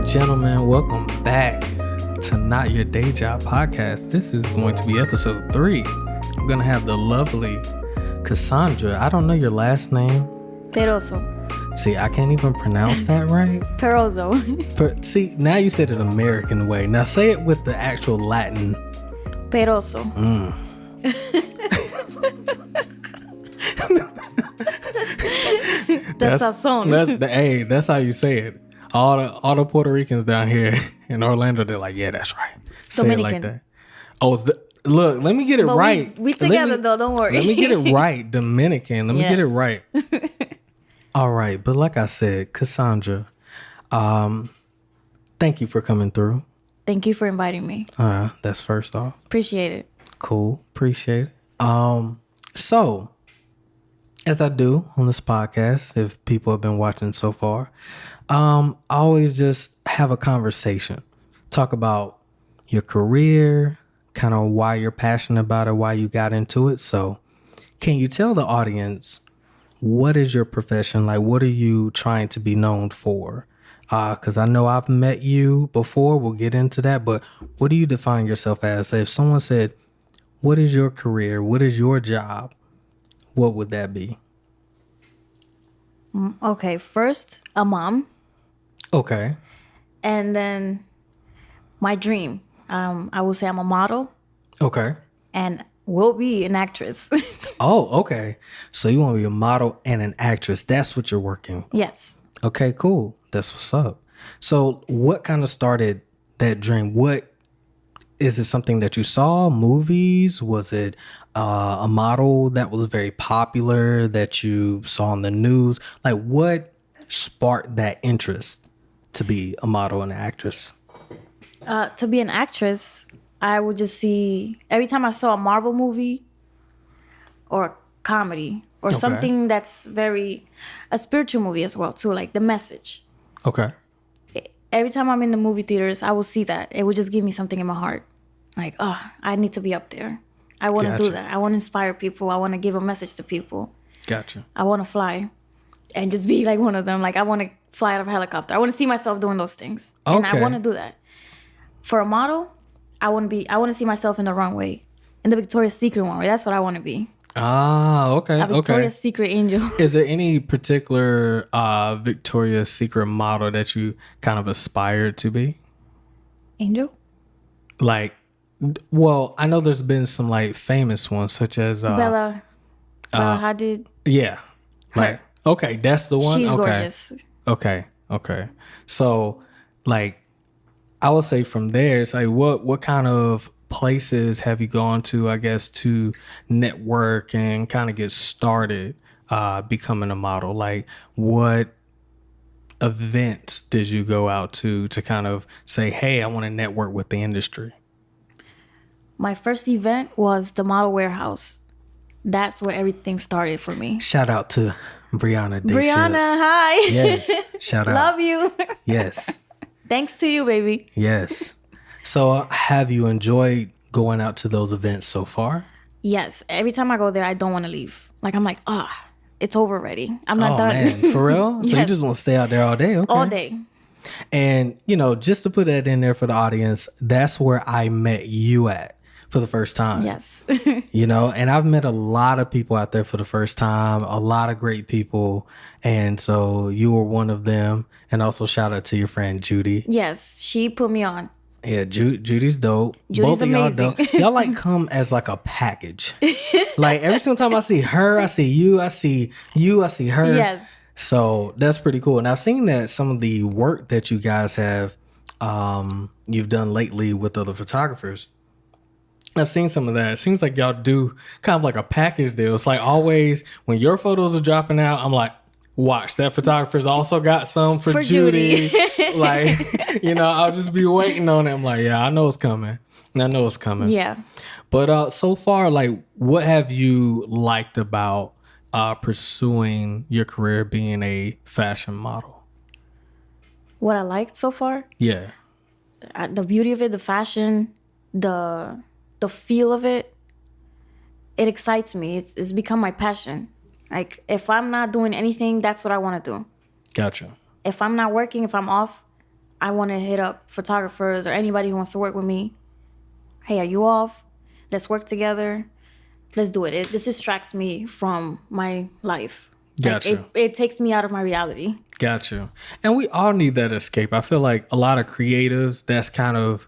and gentlemen, welcome back to Not Your Day Job podcast. This is going to be episode 3. I'm going to have the lovely Kassandra. I don't know your last name. Perozo. See, I can't even pronounce that right. Perozo. See, now you said it American way. Now say it with the actual Latin. Perozo. The sazon. That's how you say it. All the Puerto Ricans down here in Orlando, they're like, yeah, that's right. Say Dominican. it like that. Oh, look, let me get it But right. We together though, don't worry. Let me get it right. Dominican. Let me get it right. All right. But like I said, Kassandra, thank you for coming through. Thank you for inviting me. That's first off. Appreciate it. Cool. Appreciate it. So, as I do on this podcast, if people have been watching so far, I always just have a conversation. Talk about your career, kind of why you're passionate about it, why you got into it. So, can you tell the audience, what is your profession? Like, what are you trying to be known for? Because I know I've met you before. We'll get into that. But what do you define yourself as? If someone said, what is your career? What is your job? What would that be? Okay, first, a mom. Okay. And then my dream. I will say I'm a model. Okay. And will be an actress. Oh, okay. So you want to be a model and an actress. That's what you're working. Yes. Okay, cool. That's what's up. So what kind of started that dream? Is it something that you saw? Movies? Was it a model that was very popular that you saw on the news? Like, what sparked that interest to be a model and an actress? To be an actress, I would just see, every time I saw a Marvel movie or comedy or something that's a spiritual movie as well too, like the message. Okay. Every time I'm in the movie theaters, I will see that. It would just give me something in my heart. Like, I need to be up there. I want to do that. I want to inspire people. I want to give a message to people. Gotcha. I want to fly and just be like one of them. Like, I want to fly out of a helicopter. I want to see myself doing those things. Okay. And I want to do that. For a model, I want to see myself in the runway, in the Victoria's Secret runway. That's what I want to be. Ah, okay. A Victoria's Secret angel. Is there any particular Victoria's Secret model that you kind of aspired to be? Angel? Like, well, I know there's been some like famous ones such as Bella Hadid. Yeah. Like, okay, that's the one. She's okay. gorgeous. Okay. So, like, I would say from there, it's like, what kind of places have you gone to, I guess, to network and kind of get started becoming a model? Like, what events did you go out to kind of say, hey, I want to network with the industry? My first event was the Model Warehouse. That's where everything started for me. Shout out to Brianna. Brianna, hi. Yes. Shout out. Love you. Yes. Thanks to you, baby. Yes. So have you enjoyed going out to those events so far? Yes. Every time I go there, I don't want to leave. Like, I'm like, it's over already. I'm not done. Man. For real? Yes. So you just want to stay out there all day? Okay. All day. And, just to put that in there for the audience, that's where I met you at for the first time. Yes. And I've met a lot of people out there for the first time, a lot of great people. And so you were one of them. And also shout out to your friend, Judy. Yes. She put me on. Yeah, Judy's dope. Judy's Both of y'all amazing. dope. Y'all like come as like a package. Like every single time I see her, I see you, I see her. Yes. So that's pretty cool. And I've seen that some of the work that you guys have, you've done lately with other photographers. I've seen some of that. It seems like y'all do kind of like a package deal. It's like always when your photos are dropping out, I'm like, watch, that photographer's also got some for Judy. Like, I'll just be waiting on it. I'm like, yeah, I know it's coming. Yeah. But so far, like, what have you liked about pursuing your career being a fashion model? What I liked so far? Yeah. The beauty of it, the fashion, the feel of it, it excites me. It's become my passion. Like, if I'm not doing anything, that's what I want to do. Gotcha. If I'm not working, if I'm off, I want to hit up photographers or anybody who wants to work with me. Hey, are you off? Let's work together. Let's do it. This distracts me from my life. Gotcha. Like it takes me out of my reality. Gotcha. And we all need that escape. I feel like a lot of creatives, that's kind of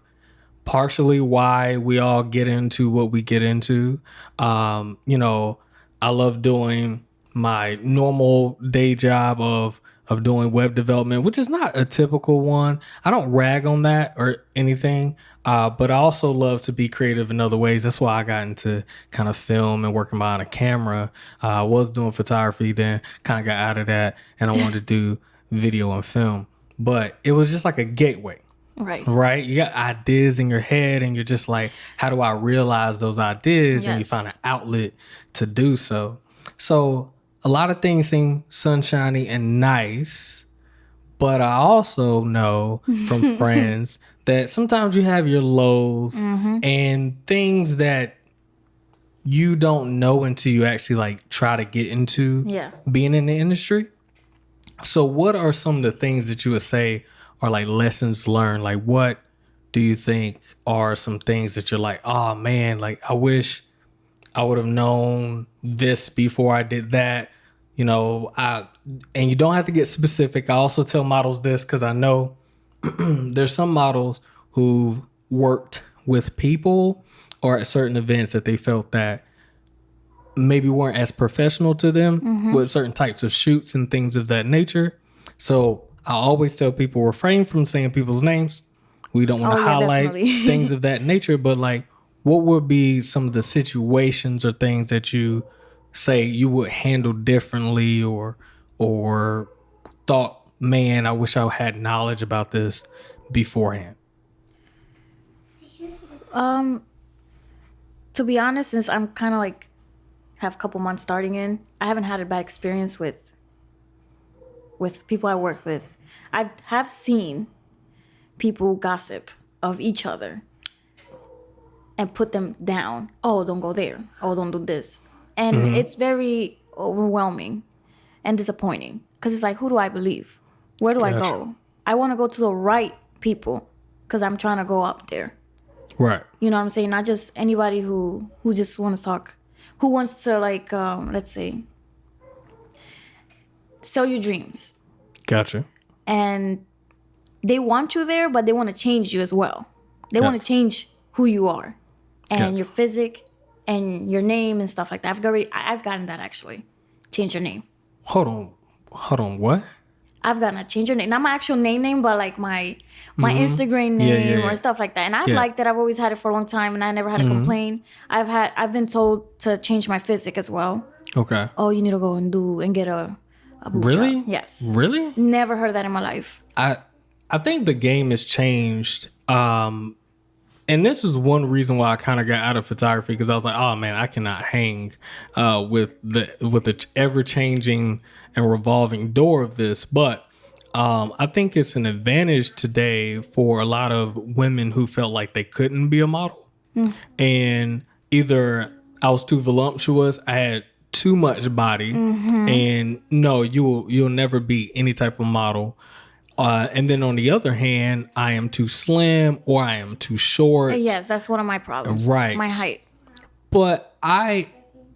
partially why we all get into what we get into. You know, I love doing my normal day job of doing web development, which is not a typical one. I don't rag on that or anything, but I also love to be creative in other ways. That's why I got into kind of film and working behind a camera. I was doing photography, then kind of got out of that, and I wanted to do video and film. But it was just like a gateway. Right. You got ideas in your head and you're just like, how do I realize those ideas? Yes. And you find an outlet to do so. So a lot of things seem sunshiny and nice, but I also know from friends that sometimes you have your lows and things that you don't know until you actually like try to get into being in the industry. So what are some of the things that you would say are like lessons learned? Like, what do you think are some things that you're like, oh man, like I wish I would have known this before I did that, you know? And you don't have to get specific. I also tell models this because I know there's some models who've worked with people or at certain events that they felt that maybe weren't as professional to them with certain types of shoots and things of that nature. So I always tell people refrain from saying people's names. We don't want to highlight things of that nature, but like, what would be some of the situations or things that you say you would handle differently or thought, man, I wish I had knowledge about this beforehand? To be honest, since I'm kind of like have a couple months starting in, I haven't had a bad experience with people I work with. I have seen people gossip of each other and put them down. Oh, don't go there. Oh, don't do this. And it's very overwhelming and disappointing because it's like, who do I believe? Where do I go? I want to go to the right people because I'm trying to go up there. Right. You know what I'm saying? Not just anybody who just wants to talk, who wants to like, let's say, sell your dreams. Gotcha. And they want you there, but they want to change you as well. They want to change who you are and your physique and your name and stuff like that. I've gotten that actually. Change your name. Hold on. What? I've gotten to change your name. Not my actual name, but like my Instagram name or stuff like that. And I've liked that. I've always had it for a long time and I never had to complain. I've been told to change my physique as well. Okay. Oh, you need to go and get a really job. Yes. Really? Never heard that in my life. I think the game has changed. And this is one reason why I kind of got out of photography, because I was like, oh man, I cannot hang with the ever changing and revolving door of this. But I think it's an advantage today for a lot of women who felt like they couldn't be a model. And either I was too voluptuous, I had too much body, and no, you'll never be any type of model. And then on the other hand, I am too slim or I am too short. Yes, that's one of my problems. Right. My height. But I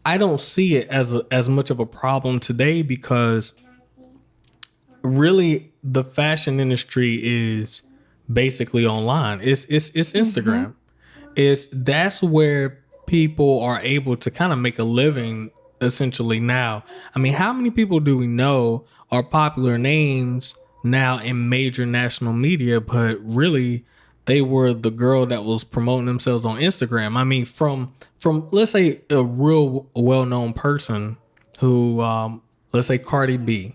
don't see it as much of a problem today, because really the fashion industry is basically online. It's Instagram. That's where people are able to kind of make a living essentially now. I mean, how many people do we know are popular names now in major national media, but really they were the girl that was promoting themselves on Instagram? I mean, from let's say a real well-known person who, let's say Cardi B,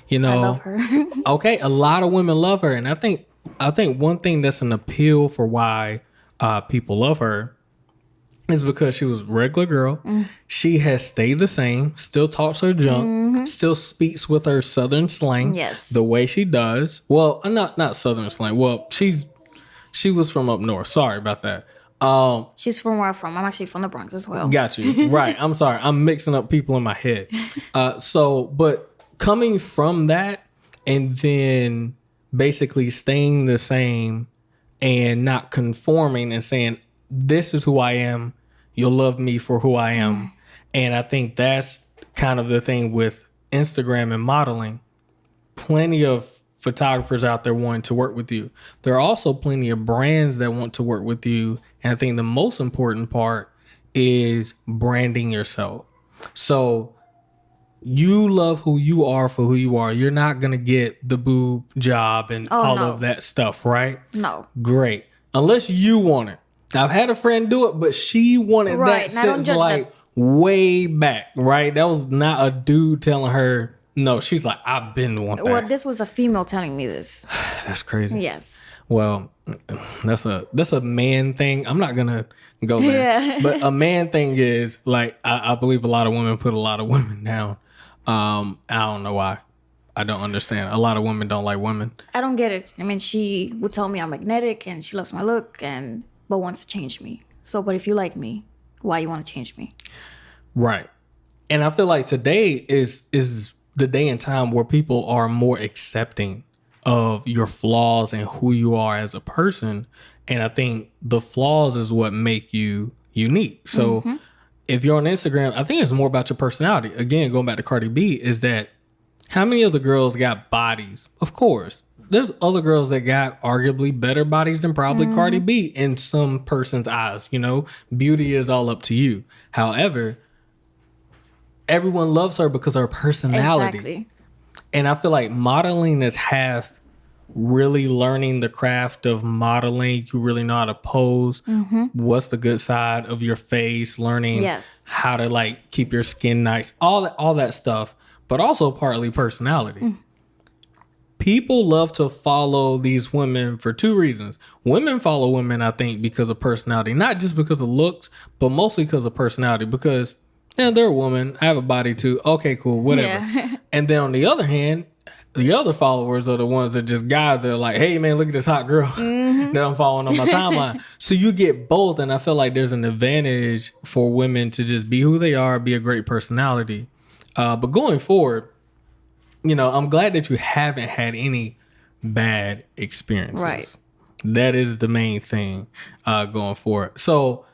you know, I love her. Okay. A lot of women love her. And I think one thing that's an appeal for why people love her is because she was a regular girl. She has stayed the same, still talks her junk, still speaks with her Southern slang the way she does. Well, not Southern slang. Well, she was from up north. Sorry about that. She's from where I'm from. I'm actually from the Bronx as well. Got you. Right. I'm sorry. I'm mixing up people in my head. But coming from that and then basically staying the same and not conforming and saying, this is who I am. You'll love me for who I am. And I think that's kind of the thing with Instagram and modeling. Plenty of photographers out there wanting to work with you. There are also plenty of brands that want to work with you. And I think the most important part is branding yourself. So you love who you are for who you are. You're not going to get the boob job and all of that stuff, right? No. Great. Unless you want it. I've had a friend do it, but she wanted that since like way back, right? That was not a dude telling her. No, she's like, I've been wanting that. Well, this was a female telling me this. That's crazy. Yes. Well, that's a man thing. I'm not gonna go there. Yeah. But a man thing is like I believe a lot of women put a lot of women down. I don't know why. I don't understand. A lot of women don't like women. I don't get it. I mean, she would tell me I'm magnetic and she loves my look but wants to change me. So, but if you like me, why you want to change me? Right. And I feel like today is the day and time where people are more accepting of your flaws and who you are as a person. And I think the flaws is what make you unique. So if you're on Instagram, I think it's more about your personality. Again, going back to Cardi B, is that how many other girls got bodies? Of course. There's other girls that got arguably better bodies than probably Cardi B in some person's eyes. You know, beauty is all up to you. However, everyone loves her because of her personality. Exactly. And I feel like modeling is half really learning the craft of modeling. You really know how to pose. What's the good side of your face, learning how to like keep your skin nice, all that stuff, but also partly personality. People love to follow these women for two reasons. Women follow women, I think, because of personality, not just because of looks, but mostly because of personality. Because they're a woman, I have a body too. Okay, cool, whatever. Yeah. And then on the other hand, the other followers are the ones that just guys that are like, hey man, look at this hot girl that I'm following on my timeline. So you get both, and I feel like there's an advantage for women to just be who they are, be a great personality. But going forward, I'm glad that you haven't had any bad experiences. Right. That is the main thing going forward. So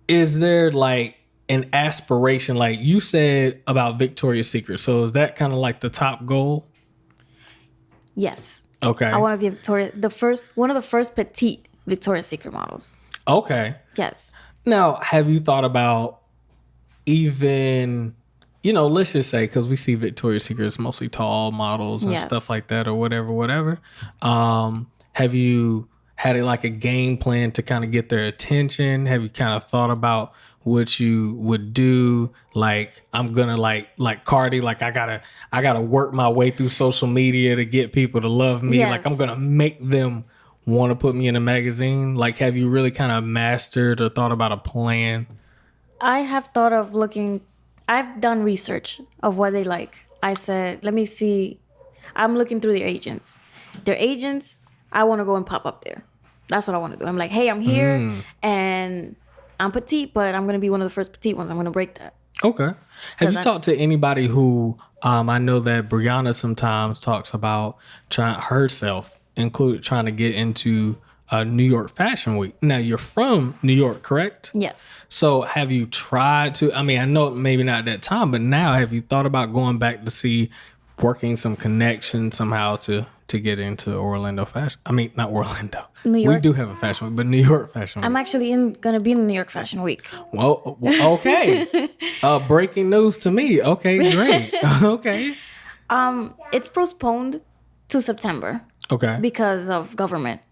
is there like an aspiration, like you said about Victoria's Secret? So is that kind of like the top goal? Yes. Okay. I want to be one of the first petite Victoria's Secret models. Okay. Yes. Now, have you thought about even, let's just say, because we see Victoria's Secret is mostly tall models and stuff like that, or whatever. Have you had like a game plan to kind of get their attention? Have you kind of thought about what you would do? Like, I'm gonna like Cardi, like I gotta work my way through social media to get people to love me. Yes. Like I'm gonna make them want to put me in a magazine. Like, have you really kind of mastered or thought about a plan? I have thought of I've done research of what they like. I said, let me see. I'm looking through their agents. I want to go and pop up there. That's what I want to do. I'm like, hey, I'm here and I'm petite, but I'm going to be one of the first petite ones. I'm going to break that. Okay. Have you talked to anybody who, I know that Brianna sometimes talks about trying to get into New York Fashion Week. Now, you're from New York, correct? Yes. So have you tried to, I know maybe not at that time, but now have you thought about going back to see, working some connection somehow to get into Orlando Fashion? Not Orlando. New York. We do have a Fashion Week, but New York Fashion Week. I'm actually going to be in the New York Fashion Week. Well, okay. Breaking news to me. Okay, great. Okay. It's postponed to September. Okay. Because of government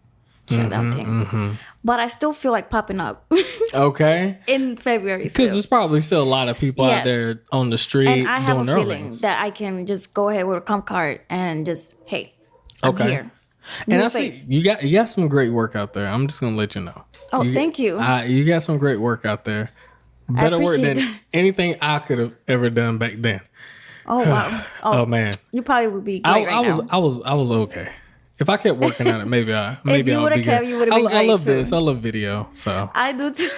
shutdown thing. But I still feel like popping up. Okay. In February. Because there's probably still a lot of people out there on the street doing their things. And I have a feeling that I can just go ahead with a comp card and just, hey, I'm here. And I see you got some great work out there. I'm just gonna let you know. Oh, thank you. You got some great work out there. Better work than anything I could have ever done back then. Oh wow. Oh man. You probably would be great I was okay. If I kept working on it, maybe I would have kept. You would have been great. I love this. I love video. So I do too.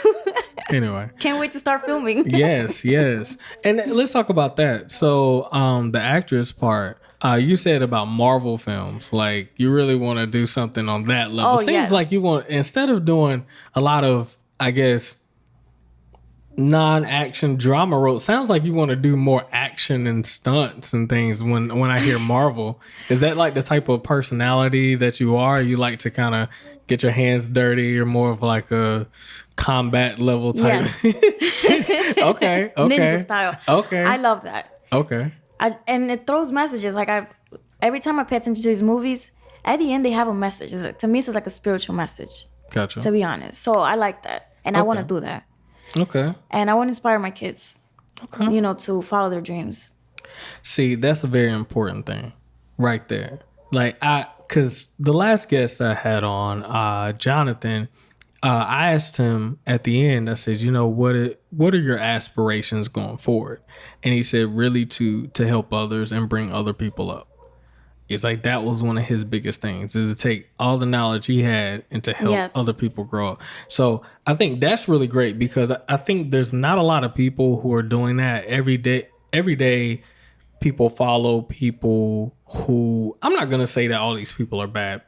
Anyway, can't wait to start filming. Yes. And let's talk about that. So, the actress part. You said about Marvel films, like you really want to do something on that level. Oh, Seems like yes. you want, instead of doing a lot of, I guess, non-action drama roles, sounds like you want to do more action and stunts and things. When I hear Marvel, is that like the type of personality that you are? You like to kind of get your hands dirty? You're more of like a combat level type. Yes. Okay. Ninja style. Okay. I love that. Okay. And it throws messages. Like every time I pay attention to these movies, at the end they have a message. To me, it's like a spiritual message. Gotcha. To be honest, so I like that, and I want to do that. Okay. And I want to inspire my kids. Okay. You know, to follow their dreams. See, that's a very important thing, right there. Like because the last guest I had on, Jonathan. I asked him at the end, I said, what are your aspirations going forward? And he said, really to help others and bring other people up. It's like that was one of his biggest things, is to take all the knowledge he had and to help other people grow up. So I think that's really great, because I think there's not a lot of people who are doing that every day. Every day people follow people who, I'm not going to say that all these people are bad.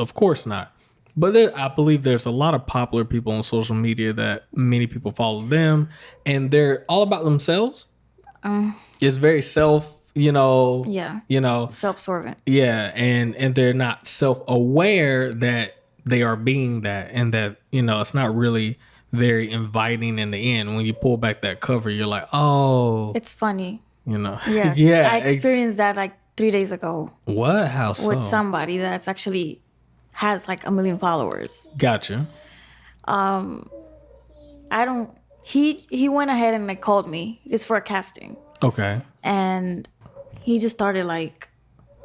Of course not. But I believe there's a lot of popular people on social media that many people follow them, and they're all about themselves. It's very self, self-absorbent. Yeah, and they're not self-aware that they are being that, and that, it's not really very inviting in the end. When you pull back that cover, you're like, oh. It's funny. Yeah. Yeah. I experienced that like 3 days ago. What? How so? With somebody that's actually has like 1 million followers. Gotcha. He went ahead and like called me just for a casting. Okay. And he just started like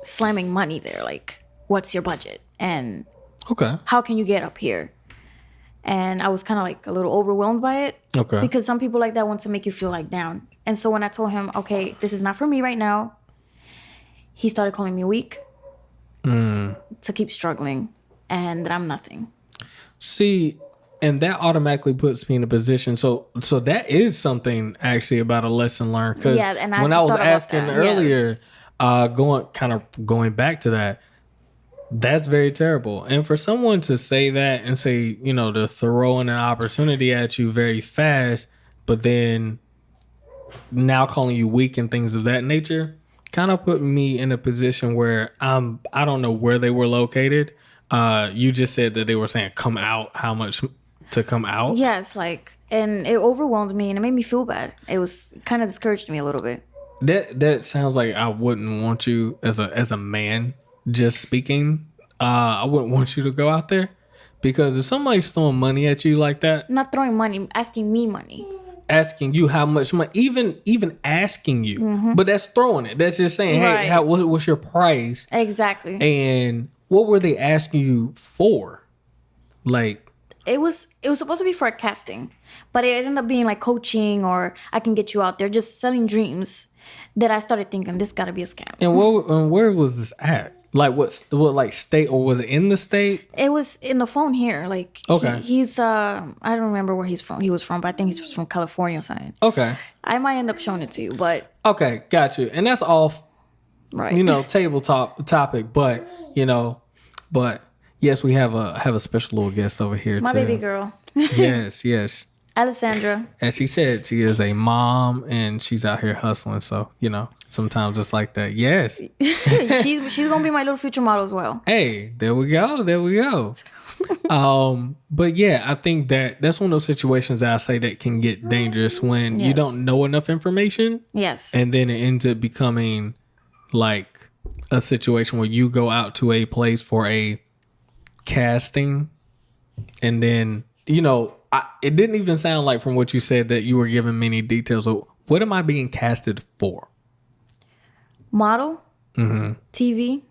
slamming money there. Like, what's your budget? And how can you get up here? And I was kind of like a little overwhelmed by it. Okay. Because some people like that want to make you feel like down. And so when I told him, okay, this is not for me right now, he started calling me weak. To keep struggling, and that I'm nothing. See, and that automatically puts me in a position. So that is something actually about a lesson learned. Because when I was asking earlier, going back to that, that's very terrible. And for someone to say that and say, to throw in an opportunity at you very fast, but then now calling you weak and things of that nature, kind of put me in a position where I don't know where they were located. You just said that they were saying come out, how much to come out? Yes, and it overwhelmed me and it made me feel bad. It was kind of discouraged me a little bit. That sounds like I wouldn't want you as a man just speaking. I wouldn't want you to go out there, because if somebody's throwing money at you like that, not throwing money, asking me money. Asking you how much money, even asking you, but that's throwing it. That's just saying, hey, what's your price? Exactly. And what were they asking you for? Like, it was supposed to be for a casting, but it ended up being like coaching, or I can get you out there, just selling dreams. That I started thinking this got to be a scam. And where was this at? Like what state, or was it in the state? It was in the phone here. Like, okay. He's I don't remember where he was from, but I think he's from California or something. Okay. I might end up showing it to you, but okay, got you. And that's off, right? Tabletop topic, but yes, we have a special little guest over here. My baby girl. yes. Alessandra. And she said she is a mom and she's out here hustling. So, sometimes it's like that. Yes. she's going to be my little future model as well. Hey, there we go. But yeah, I think that's one of those situations that I say that can get dangerous when you don't know enough information. Yes. And then it ends up becoming like a situation where you go out to a place for a casting, and then, it didn't even sound like from what you said that you were given many details of what am I being casted for? Model, TV,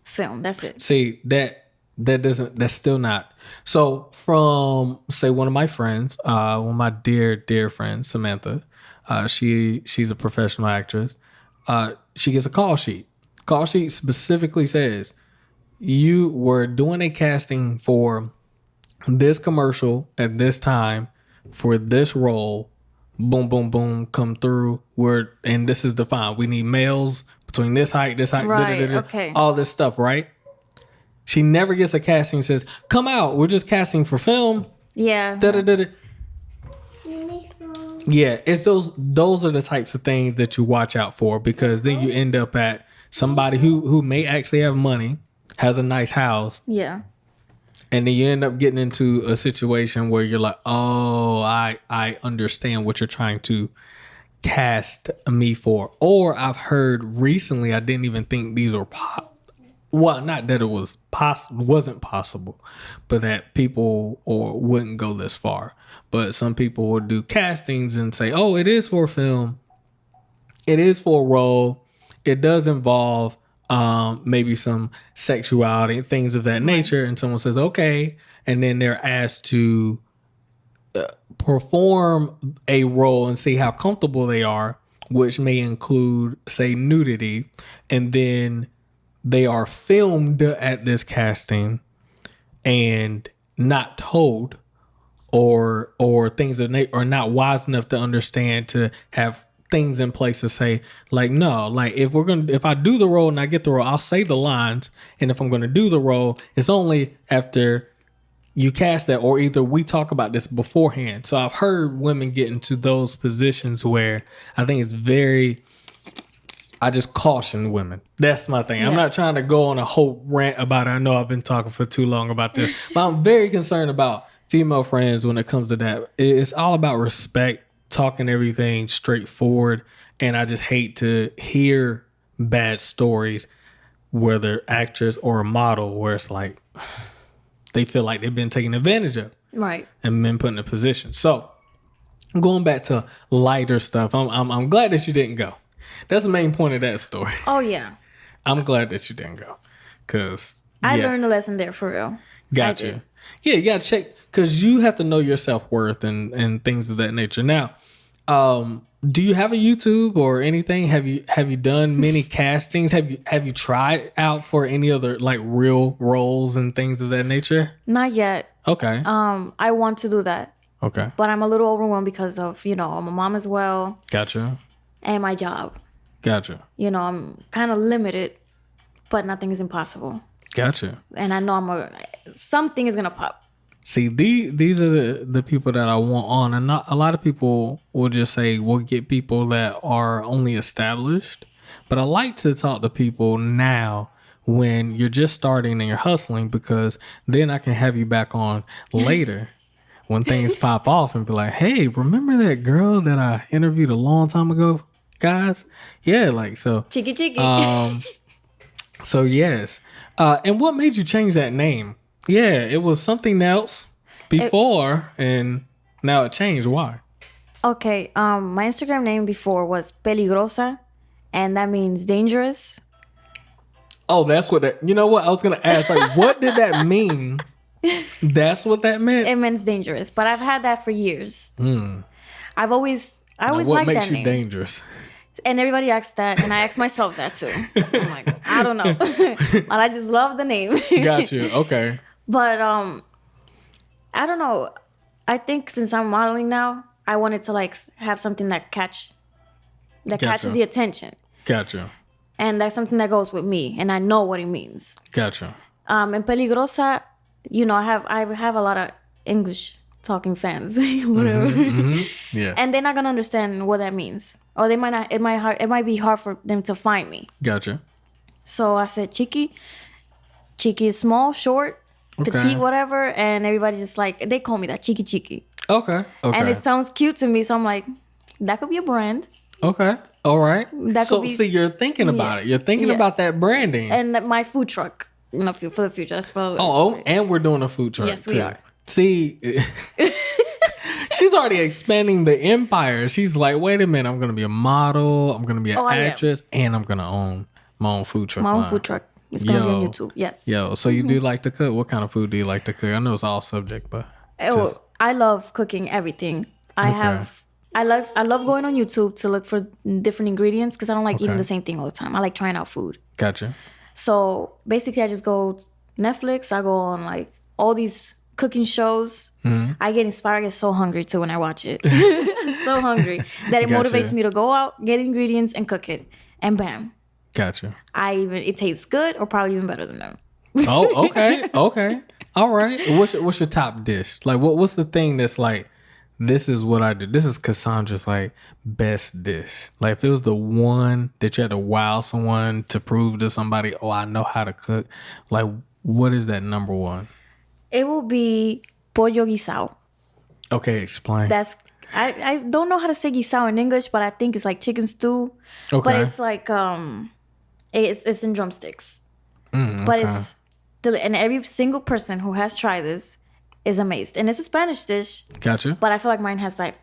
film. That's it. See, that's still not. So from, say, one of my friends, one of my dear friends, Samantha, she's a professional actress. She gets a call sheet. Call sheet specifically says you were doing a casting for this commercial at this time for this role. Boom, boom, boom, come through. And this is defined. We need males between this height, Right, da-da-da-da, okay. all this stuff, right? She never gets a casting, says, come out, we're just casting for film. Yeah. Da-da-da-da. Yeah, it's those are the types of things that you watch out for, because then you end up at somebody who may actually have money, has a nice house, Yeah. and then you end up getting into a situation where you're like, oh, I understand what you're trying to cast me for. Or I've heard recently, I didn't even think these were well, not that it wasn't possible, but that people or wouldn't go this far. But some people would do castings and say, oh, it is for a film, it is for a role, it does involve maybe some sexuality, things of that nature. And someone says, okay, and then they're asked to perform a role and see how comfortable they are, which may include, say, nudity, and then they are filmed at this casting and not told, or things that they are not wise enough to understand to have things in place to say, like, no, like if I do the role and I get the role, I'll say the lines, and if I'm going to do the role, it's only after you cast that, or either we talk about this beforehand. So I've heard women get into those positions where I think it's very, I just caution women. That's my thing. Yeah. I'm not trying to go on a whole rant about it. I know I've been talking for too long about this, but I'm very concerned about female friends when it comes to that. It's all about respect, talking everything straightforward. And I just hate to hear bad stories, whether actress or a model, where it's like they feel like they've been taken advantage of, right, and been put in a position. So going back to lighter stuff, I'm glad that you didn't go. That's the main point of that story. Oh, yeah. I'm glad that you didn't go, because I learned a lesson there for real. Got you. Yeah, you got to check, because you have to know your self-worth and things of that nature. Now, do you have a YouTube or anything? Have you done many castings? Have you tried out for any other like real roles and things of that nature? Not yet. Okay. I want to do that. Okay. But I'm a little overwhelmed because of, I'm a mom as well. Gotcha. And my job. Gotcha. I'm kind of limited, but nothing is impossible. Gotcha. And I know something is going to pop. See, these are the people that I want on. And not a lot of people will just say, we'll get people that are only established. But I like to talk to people now when you're just starting and you're hustling, because then I can have you back on later when things pop off and be like, hey, remember that girl that I interviewed a long time ago, guys? Yeah, like, so. Cheeky. So, yes. And what made you change that name? Yeah, it was something else before, and now it changed. Why? Okay, my Instagram name before was Peligrosa, and that means dangerous. Oh, that's what that... You know what? I was going to ask, like, what did that mean? That's what that meant? It means dangerous, but I've had that for years. I always liked that name. What makes you dangerous? And everybody asks that, and I ask myself that too. I'm like, I don't know. But I just love the name. Got you. Okay. But I don't know. I think since I'm modeling now, I wanted to like have something that catches the attention. Gotcha. And that's something that goes with me, and I know what it means. Gotcha. And peligrosa, I have a lot of English talking fans, whatever. Yeah. And they're not gonna understand what that means, or they might not. It might be hard for them to find me. Gotcha. So I said Chiqui. Chiqui is small, short, petite, whatever, and everybody just like, they call me that, Chiqui. Okay. And it sounds cute to me, so I'm like, that could be a brand. Okay. All right. See, you're thinking about it. You're thinking about that branding. And my food truck, for the future. That's for and we're doing a food truck. Yes, too. we are. See, she's already expanding the empire. She's like, wait a minute, I'm going to be a model, I'm going to be an actress, and I'm going to own my own food truck. My own food truck. It's going to be on YouTube. Yes. Yo, so you do like to cook? What kind of food do you like to cook? I know it's all subject, but I love cooking everything. I love going on YouTube to look for different ingredients, because I don't like eating the same thing all the time. I like trying out food. Gotcha. So basically, I just go to Netflix. I go on like all these cooking shows. I get inspired. I get so hungry too when I watch it. So hungry that it motivates me to go out, get ingredients, and cook it. And bam. Gotcha. It tastes good or probably even better than them. Oh, okay. Okay. All right. What's your top dish? Like what's the thing that's like, this is what I do. This is Kassandra's like best dish. Like if it was the one that you had to wow someone to prove to somebody, oh, I know how to cook. Like what is that number one? It will be pollo guisado. Okay, explain. I don't know how to say guisado in English, but I think it's like chicken stew. Okay. But it's like it's in drumsticks. But it's and every single person who has tried this is amazed. And it's a Spanish dish. Gotcha. But I feel like mine has like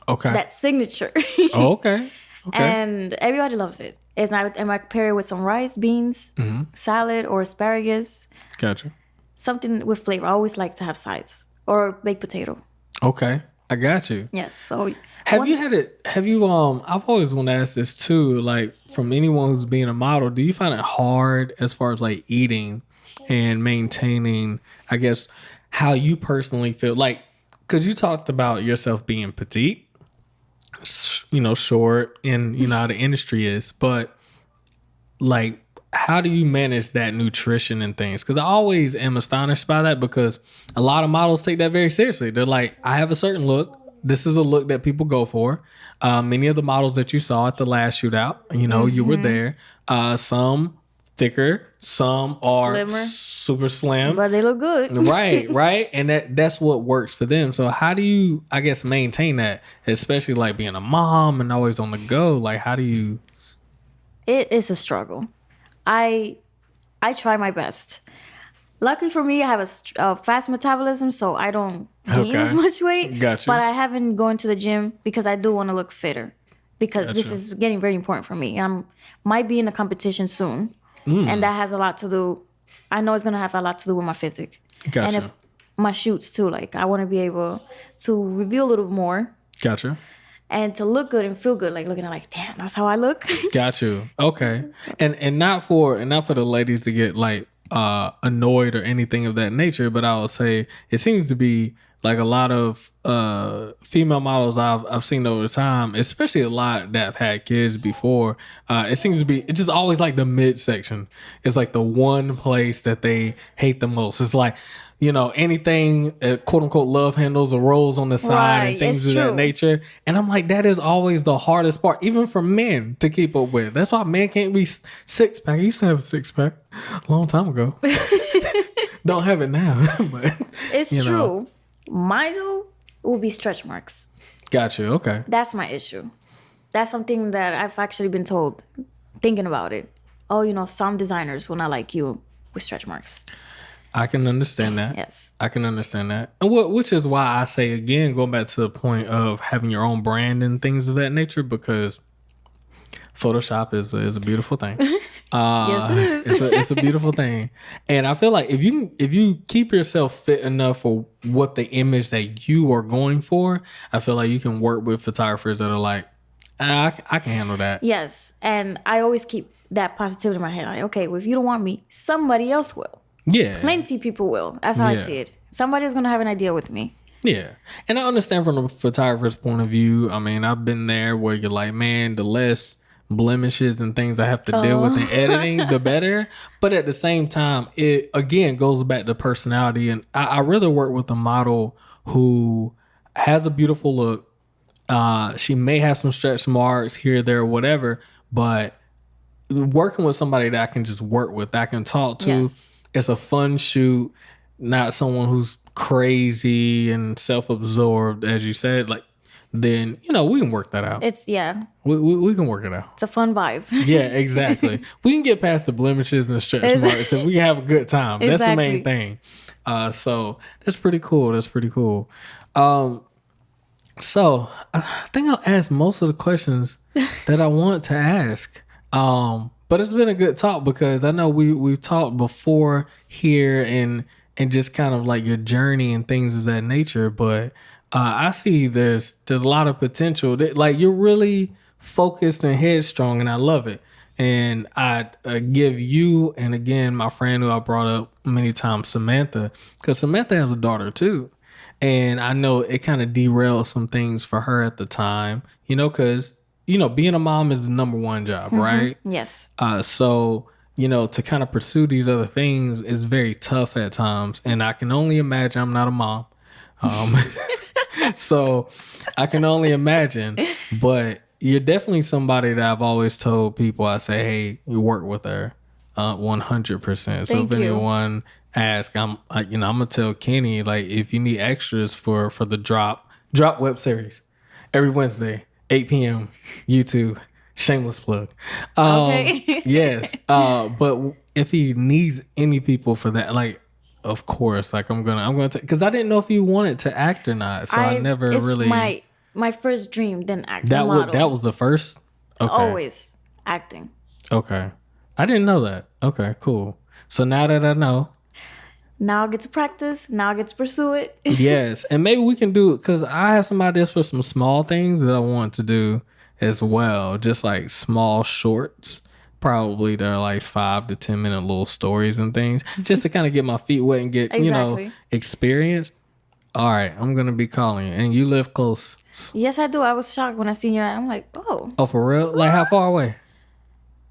that signature. Oh, okay. Okay. And everybody loves it. And I pair it with some rice, beans, salad, or asparagus. Gotcha. Something with flavor. I always like to have sides or baked potato. Okay. I got you. Yes. So have you I've always want to ask this too, like from anyone who's being a model, do you find it hard as far as like eating and maintaining, I guess, how you personally feel? Like, because you talked about yourself being petite, short, and you know how the industry is, but like, how do you manage that nutrition and things? Because I always am astonished by that, because a lot of models take that very seriously. They're like, I have a certain look. This is a look that people go for. Many of the models that you saw at the last shootout, you were there. Some thicker, some are slimmer, super slim, but they look good. right. And that's what works for them. So how do you, I guess, maintain that, especially like being a mom and always on the go? Like, how do you? It is a struggle. I try my best. Luckily for me, I have a fast metabolism, so I don't gain as much weight. Gotcha. But I haven't gone to the gym because I do want to look fitter, because this is getting very important for me. I might be in a competition soon, and that has a lot to do. I know it's gonna have a lot to do with my physique, Gotcha. and if my shoots too. Like I want to be able to reveal a little more. Gotcha. And to look good and feel good, like looking at like, damn, that's how I look. Got you. Okay. And not for the ladies to get like annoyed or anything of that nature, but I would say it seems to be like a lot of female models I've seen over time, especially a lot that have had kids before. It seems to be, it's just always like the midsection. It's like the one place that they hate the most. It's like, anything quote unquote love handles or rolls on the side and things of that nature. And I'm like, that is always the hardest part, even for men to keep up with. That's why men can't be six pack. I used to have a six pack a long time ago. Don't have it now, but it's true. Mine though will be stretch marks. Got you. Okay. That's my issue. That's something that I've actually been told, thinking about it. Oh, some designers will not like you with stretch marks. I can understand that. Yes. I can understand that. And which is why I say, again, going back to the point of having your own brand and things of that nature, because Photoshop is a beautiful thing. Yes, it is. It's a beautiful thing. And I feel like if you keep yourself fit enough for what the image that you are going for, I feel like you can work with photographers that are like, I can handle that. Yes. And I always keep that positivity in my head. Like, okay, well, if you don't want me, somebody else will. Yeah. Plenty people will. That's how I see it. Somebody's going to have an idea with me. Yeah. And I understand from the photographer's point of view. I mean, I've been there where you're like, man, the less blemishes and things I have to deal with in editing, the better. But at the same time, it again goes back to personality. And I rather work with a model who has a beautiful look. She may have some stretch marks here, there, whatever. But working with somebody that I can just work with, that I can talk to. Yes. It's a fun shoot, not someone who's crazy and self-absorbed, as you said. Like, then we can work that out. We can work it out. It's a fun vibe. Yeah, exactly. We can get past the blemishes and the stretch marks, and we can have a good time. Exactly. That's the main thing. So that's pretty cool. So I think I'll ask most of the questions that I want to ask. But it's been a good talk, because I know we've talked before here and just kind of like your journey and things of that nature. But I see there's a lot of potential. Like, you're really focused and headstrong, and I love it. And I give you, and again, my friend who I brought up many times, Samantha, because Samantha has a daughter too. And I know it kind of derailed some things for her at the time, because being a mom is the number one job, right? Yes. So, to kind of pursue these other things is very tough at times. And I can only imagine, I'm not a mom. So I can only imagine, but you're definitely somebody that I've always told people, I say, hey, you work with her 100%. So Thank if you. anyone asks, I'm going to tell Kenny, like, if you need extras for the drop web series every Wednesday, 8 p.m. YouTube. Shameless plug. Okay. Yes. But if he needs any people for that, like, of course, like I'm gonna because I didn't know if you wanted to act or not, so I never it's really. my first dream, then acting. That was the first. Okay. Always acting. Okay. I didn't know that. Okay, cool. So now that I know, now I get to practice. Now I get to pursue it. yes, and maybe we can do it because I have some ideas for some small things that I want to do as well, just like small shorts. Probably they're like 5 to 10 minute little stories and things, just to kind of get my feet wet and get Exactly. experience. All right, I'm gonna be calling you, and you live close. Yes, I do. I was shocked when I seen you. I'm like, oh, Oh, for real? Like how far away?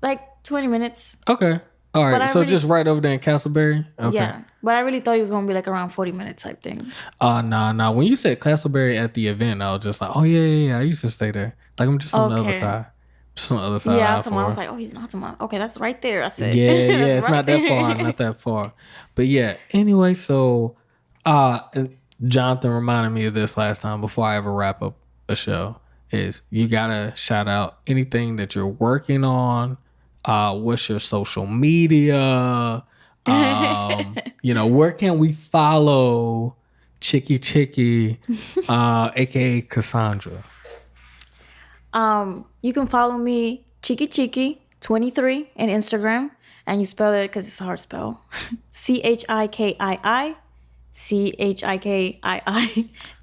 like 20 minutes. Okay. All right. I So really- just right over there in Castleberry. Okay. Yeah, but I really thought it was gonna be like around 40 minutes type thing. Nah. When you said Castleberry at the event, I was just like, oh yeah. I used to stay there. Like I'm just on the other Okay. side. Just on the other side. Yeah, of I was I-4. like, oh, he's not tomorrow. Okay, that's right there. I said, Yeah, That's it's right not that there. far, not that far. But yeah, anyway, so and Jonathan reminded me of this last time before I ever wrap up a show is you gotta shout out anything that you're working on. What's your social media? Where can we follow Chicky, aka Kassandra? You can follow me, Chiki23 on Instagram, and you spell it because it's a hard spell. CHIKII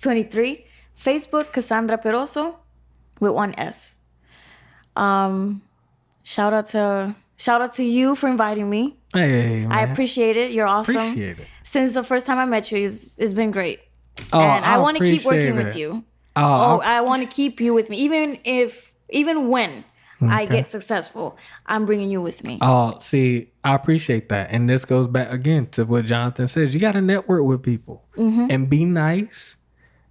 23. Facebook, Kassandra Perozo with one S. Shout out to you for inviting me. Hey, man. I appreciate it. You're awesome. Appreciate it. Since the first time I met you, it's been great. Oh, And I want to keep working appreciate with it. you. Oh, I want to keep you with me. Even when I get successful, I'm bringing you with me. Oh, see, I appreciate that. And this goes back again to what Jonathan says. You got to network with people and be nice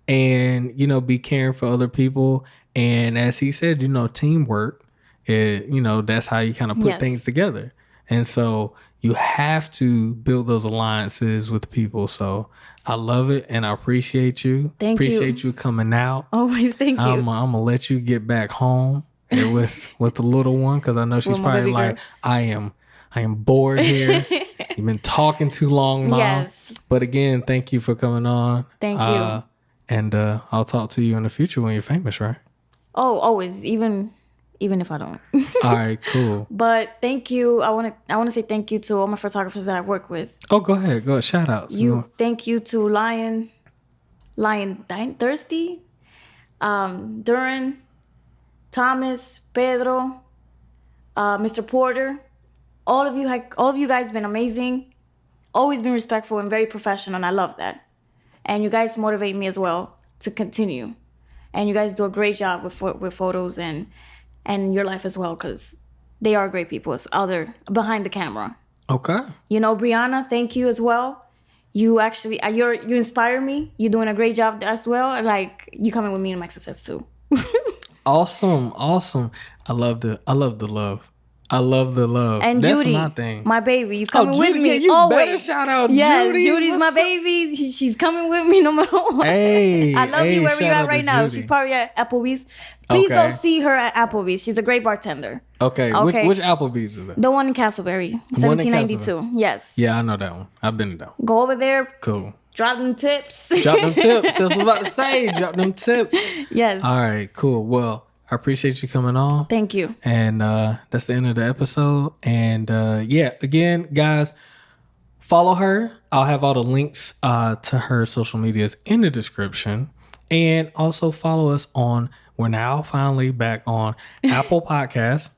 and, be caring for other people. And as he said, teamwork, that's how you kind of put Yes. things together. And so you have to build those alliances with people. So I love it and I appreciate you. Thank you. Appreciate you coming out. Always, thank you. I'm gonna let you get back home and with the little one because I know she's With my probably baby girl. like, I am bored here. You've been talking too long, Mom. Yes. But again, thank you for coming on. Thank you. And I'll talk to you in the future when you're famous, right? Oh, always, even if I don't. All right, cool. But thank you. I want to say thank you to all my photographers that I work with. Oh, go ahead. Shout outs. Thank you to Lion Thirsty, Duran, Thomas, Pedro, Mr. Porter. All of you guys have been amazing. Always been respectful and very professional, and I love that. And you guys motivate me as well to continue. And you guys do a great job with photos and your life as well, because they are great people other behind the camera. Okay. Brianna, thank you as well. You actually, you inspire me. You're doing a great job as well. Like, you coming with me in my success too. Awesome. I love the love. I love the love. And That's Judy, my thing. my baby, you coming with Judy, me yeah, you always. better shout out yes, Judy. Judy's my What's up? baby. She's coming with me no matter what. Hey, I love you wherever shout you're out at to right now. Judy. She's probably at Applebee's. Please Okay. go see her at Applebee's. She's a great bartender. Okay. Okay. Which Applebee's is that? The one in Castleberry, One in 1792. Yes. Yeah, I know that one. I've been there. Go over there, Cool. drop them tips. Drop them tips. That's what I was about to say. Drop them tips. Yes. All right, cool. Well, I appreciate you coming on. Thank you. And that's the end of the episode. And again, guys, follow her. I'll have all the links to her social medias in the description. And also follow us we're now finally back on Apple Podcasts.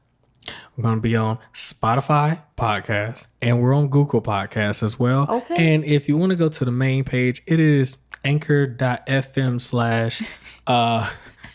We're going to be on Spotify Podcasts. And we're on Google Podcasts as well. Okay. And if you want to go to the main page, it is anchor.fm/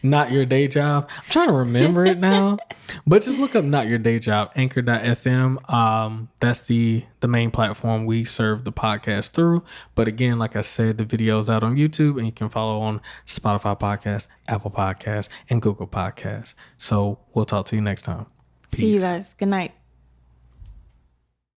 Not Your Day Job. I'm trying to remember it now, but just look up Not Your Day Job, anchor.fm. That's the main platform we serve the podcast through. But again, like I said, the video's out on YouTube, and you can follow on Spotify Podcast, Apple Podcasts, and Google Podcasts. So we'll talk to you next time. Peace. See you guys. Good night.